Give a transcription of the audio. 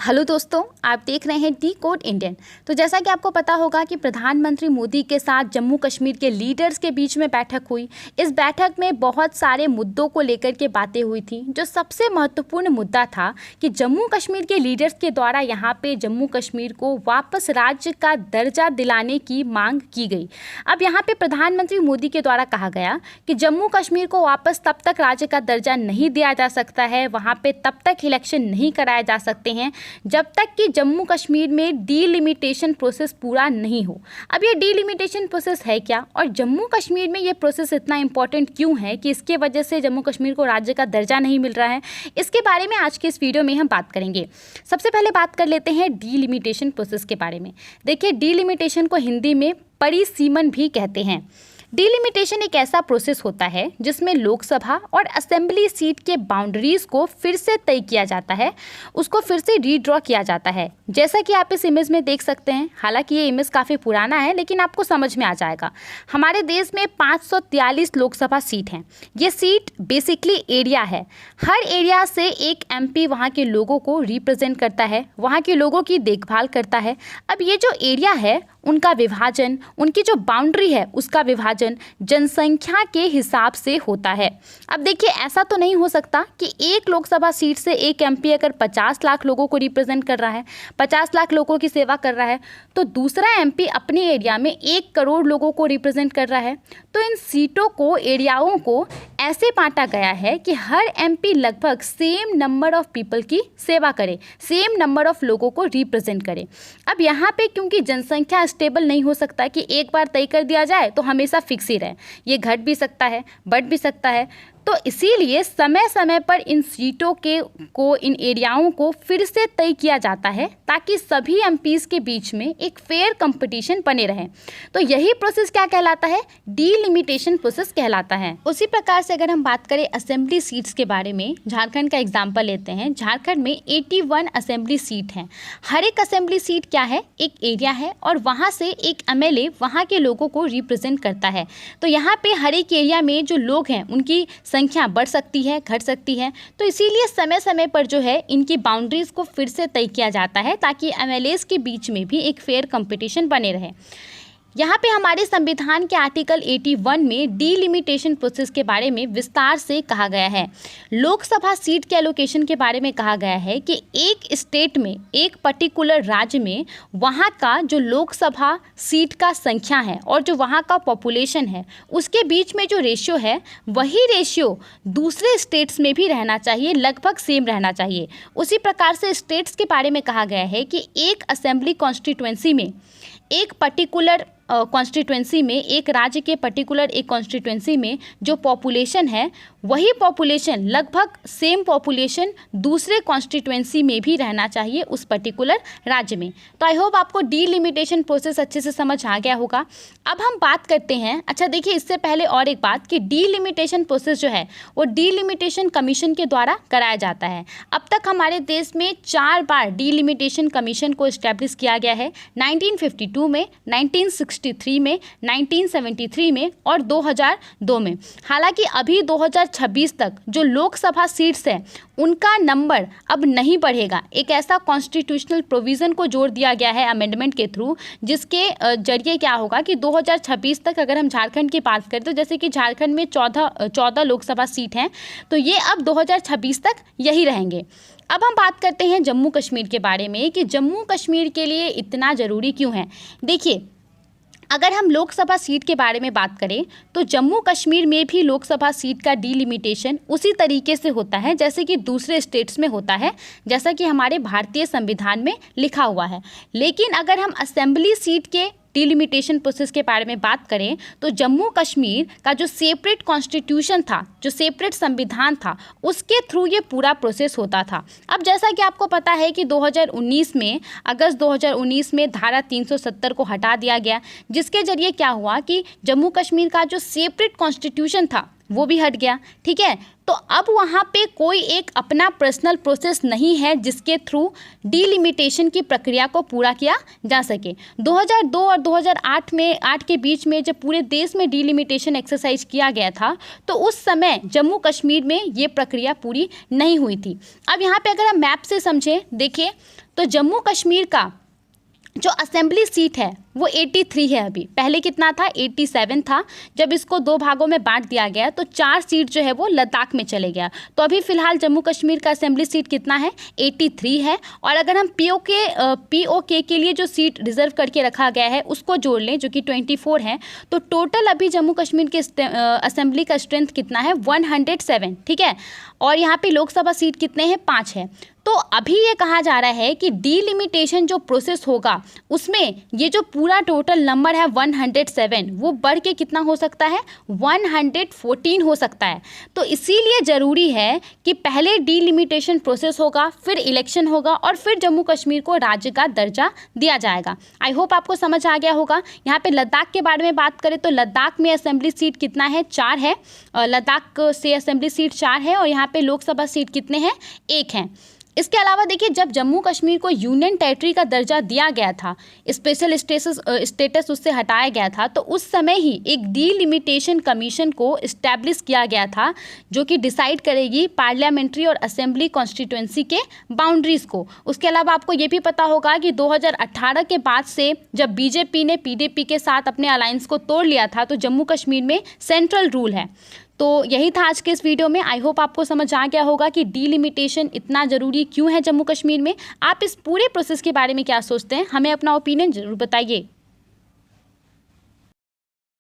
Hello दोस्तों, आप देख रहे हैं डी कोड इंडियन। तो जैसा कि आपको पता होगा कि प्रधानमंत्री मोदी के साथ जम्मू कश्मीर के लीडर्स के बीच में बैठक हुई। इस बैठक में बहुत सारे मुद्दों को लेकर के बातें हुई थी। जो सबसे महत्वपूर्ण मुद्दा था कि जम्मू कश्मीर के लीडर्स के द्वारा यहाँ पे जम्मू कश्मीर को वापस राज्य का दर्जा दिलाने की मांग की गई। अब यहाँ पे प्रधानमंत्री मोदी के द्वारा कहा गया कि जम्मू कश्मीर को वापस तब तक राज्य का दर्जा नहीं दिया जा सकता है, वहाँ पे तब तक इलेक्शन नहीं कराए जा सकते हैं जब तक कि जम्मू कश्मीर में डीलिमिटेशन प्रोसेस पूरा नहीं हो। अब ये डीलिमिटेशन प्रोसेस है क्या और जम्मू कश्मीर में ये प्रोसेस इतना इंपॉर्टेंट क्यों है कि इसके वजह से जम्मू कश्मीर को राज्य का दर्जा नहीं मिल रहा है, इसके बारे में आज के इस वीडियो में हम बात करेंगे। सबसे पहले बात कर लेते हैं डीलिमिटेशन प्रोसेस के बारे में। देखिए, डीलिमिटेशन को हिंदी में परिसीमन भी कहते हैं। डीलिमिटेशन एक ऐसा प्रोसेस होता है जिसमें लोकसभा और असेंबली सीट के बाउंड्रीज को फिर से तय किया जाता है, उसको फिर से रीड्रॉ किया जाता है। जैसा कि आप इस इमेज में देख सकते हैं, हालांकि ये इमेज काफ़ी पुराना है लेकिन आपको समझ में आ जाएगा। हमारे देश में 543 लोकसभा सीट हैं। ये सीट बेसिकली एरिया है। हर एरिया से एक MP वहाँ के लोगों को रिप्रेजेंट करता है, वहाँ के लोगों की देखभाल करता है। अब ये जो एरिया है उनका विभाजन, उनकी जो बाउंड्री है उसका विभाजन जनसंख्या के हिसाब से होता है। अब देखिए, ऐसा तो नहीं हो सकता कि एक लोकसभा सीट से एक MP अगर 50 लाख लोगों को रिप्रेजेंट कर रहा है, 50 लाख लोगों की सेवा कर रहा है, तो दूसरा MP अपने एरिया में 1 करोड़ लोगों को रिप्रेजेंट कर रहा है। तो इन सीटों को, एरियाओं को ऐसे बांटा गया है कि हर MP लगभग सेम नंबर ऑफ पीपल की सेवा करे, सेम नंबर ऑफ लोगों को रिप्रेजेंट करे। अब यहाँ पे क्योंकि जनसंख्या स्टेबल नहीं हो सकता कि एक बार तय कर दिया जाए तो हमेशा फिक्स ही रहे, ये घट भी सकता है, बढ़ भी सकता है। तो इसीलिए समय समय पर इन सीटों को इन एरियाओं को फिर से तय किया जाता है ताकि सभी MPs के बीच में एक फेयर कंपटीशन बने रहे। तो यही प्रोसेस क्या कहलाता है? डीलिमिटेशन प्रोसेस कहलाता है। उसी प्रकार से अगर हम बात करें असेंबली सीट्स के बारे में, झारखंड का एग्जाम्पल लेते हैं। झारखंड में 81 असेंबली सीट हैं। हर एक असेंबली सीट क्या है? एक एरिया है और वहाँ से एक MLA वहाँ के लोगों को रिप्रेजेंट करता है। तो यहाँ पे हर एक एरिया में जो लोग हैं उनकी संख्या बढ़ सकती है, घट सकती है। तो इसीलिए समय समय पर जो है इनकी बाउंड्रीज को फिर से तय किया जाता है ताकि MLAs के बीच में भी एक फेयर कंपटीशन बने रहे। यहाँ पे हमारे संविधान के आर्टिकल 81 में डीलिमिटेशन प्रोसेस के बारे में विस्तार से कहा गया है। लोकसभा सीट के एलोकेशन के बारे में कहा गया है कि एक स्टेट में, एक पर्टिकुलर राज्य में वहाँ का जो लोकसभा सीट का संख्या है और जो वहाँ का पॉपुलेशन है उसके बीच में जो रेशियो है वही रेशियो दूसरे स्टेट्स में भी रहना चाहिए, लगभग सेम रहना चाहिए। उसी प्रकार से स्टेट्स के बारे में कहा गया है कि एक असेंबली कॉन्स्टिट्यूएंसी में, एक पर्टिकुलर कॉन्स्टिट्यूएंसी में, एक राज्य के पर्टिकुलर एक कॉन्स्टिट्यूएंसी में जो पॉपुलेशन है वही पॉपुलेशन, लगभग सेम पॉपुलेशन दूसरे कॉन्स्टिट्यूएंसी में भी रहना चाहिए उस पर्टिकुलर राज्य में। तो आई होप आपको डीलिमिटेशन प्रोसेस अच्छे से समझ आ गया होगा। अब हम बात करते हैं, अच्छा देखिए, इससे पहले और एक बात कि डीलिमिटेशन प्रोसेस जो है वो डीलिमिटेशन कमीशन के द्वारा कराया जाता है। अब तक हमारे देश में 4 बार डीलिमिटेशन कमीशन को इस्टेब्लिश किया गया है, 1952 में, 1963 में, 1973 में और 2002 में। हालांकि अभी 2026 तक जो लोकसभा सीट्स हैं उनका नंबर अब नहीं बढ़ेगा। एक ऐसा कॉन्स्टिट्यूशनल प्रोविज़न को जोड़ दिया गया है अमेंडमेंट के थ्रू, जिसके जरिए क्या होगा कि 2026 तक अगर हम झारखंड की बात करें तो जैसे कि झारखंड में 14 लोकसभा सीट हैं, तो ये अब 2026 तक यही रहेंगे। अब हम बात करते हैं जम्मू कश्मीर के बारे में कि जम्मू कश्मीर के लिए इतना ज़रूरी क्यों है। देखिए, अगर हम लोकसभा सीट के बारे में बात करें तो जम्मू कश्मीर में भी लोकसभा सीट का डीलिमिटेशन उसी तरीके से होता है जैसे कि दूसरे स्टेट्स में होता है, जैसा कि हमारे भारतीय संविधान में लिखा हुआ है। लेकिन अगर हम असेंबली सीट के डीलिमिटेशन प्रोसेस के बारे में बात करें तो जम्मू कश्मीर का जो सेपरेट कॉन्स्टिट्यूशन था, जो सेपरेट संविधान था, उसके थ्रू ये पूरा प्रोसेस होता था। अब जैसा कि आपको पता है कि 2019 में, अगस्त 2019 में धारा 370 को हटा दिया गया, जिसके जरिए क्या हुआ कि जम्मू कश्मीर का जो सेपरेट कॉन्स्टिट्यूशन था वो भी हट गया। ठीक है, तो अब वहाँ पे कोई एक अपना पर्सनल प्रोसेस नहीं है जिसके थ्रू डीलिमिटेशन की प्रक्रिया को पूरा किया जा सके। 2002 और 2008 के बीच में जब पूरे देश में डीलिमिटेशन एक्सरसाइज किया गया था तो उस समय जम्मू कश्मीर में ये प्रक्रिया पूरी नहीं हुई थी। अब यहाँ पे अगर हम मैप से समझें, देखिए तो जम्मू कश्मीर का जो असेंबली सीट है वो 83 है अभी, पहले कितना था 87 था। जब इसको 2 भागों में बांट दिया गया तो 4 सीट जो है वो लद्दाख में चले गया। तो अभी फिलहाल जम्मू कश्मीर का असेंबली सीट कितना है 83 है। और अगर हम पीओके के लिए जो सीट रिजर्व करके रखा गया है उसको जोड़ लें जो कि 24 है, तो टोटल अभी जम्मू कश्मीर के असेंबली का स्ट्रेंथ कितना है 107, ठीक है। और यहाँ पे लोकसभा सीट कितने हैं 5 है। तो अभी ये कहा जा रहा है कि डीलिमिटेशन जो प्रोसेस होगा उसमें ये जो पूरा टोटल नंबर है 107 वो बढ़ के कितना हो सकता है 114 हो सकता है। तो इसीलिए ज़रूरी है कि पहले डीलिमिटेशन प्रोसेस होगा, फिर इलेक्शन होगा और फिर जम्मू कश्मीर को राज्य का दर्जा दिया जाएगा। आई होप आपको समझ आ गया होगा। यहाँ पे लद्दाख के बारे में बात करें तो लद्दाख में असेंबली सीट कितना है 4 है, लद्दाख से असेंबली सीट 4 है और यहाँ पे लोकसभा सीट कितने हैं 1 हैं। इसके अलावा देखिए, जब जम्मू कश्मीर को यूनियन टेरिटरी का दर्जा दिया गया था, स्पेशल स्टेटस उससे हटाया गया था, तो उस समय ही एक डीलिमिटेशन कमीशन को इस्टेब्लिश किया गया था जो कि डिसाइड करेगी पार्लियामेंट्री और असेंबली कॉन्स्टिट्यूंसी के बाउंड्रीज़ को। उसके अलावा आपको ये भी पता होगा कि 2018 के बाद से जब बीजेपी ने पीडीपी के साथ अपने अलायंस को तोड़ लिया था तो जम्मू कश्मीर में सेंट्रल रूल है। तो यही था आज के इस वीडियो में। आई होप आपको समझ आ गया होगा कि डीलिमिटेशन इतना ज़रूरी क्यों है जम्मू कश्मीर में। आप इस पूरे प्रोसेस के बारे में क्या सोचते हैं, हमें अपना ओपिनियन ज़रूर बताइए।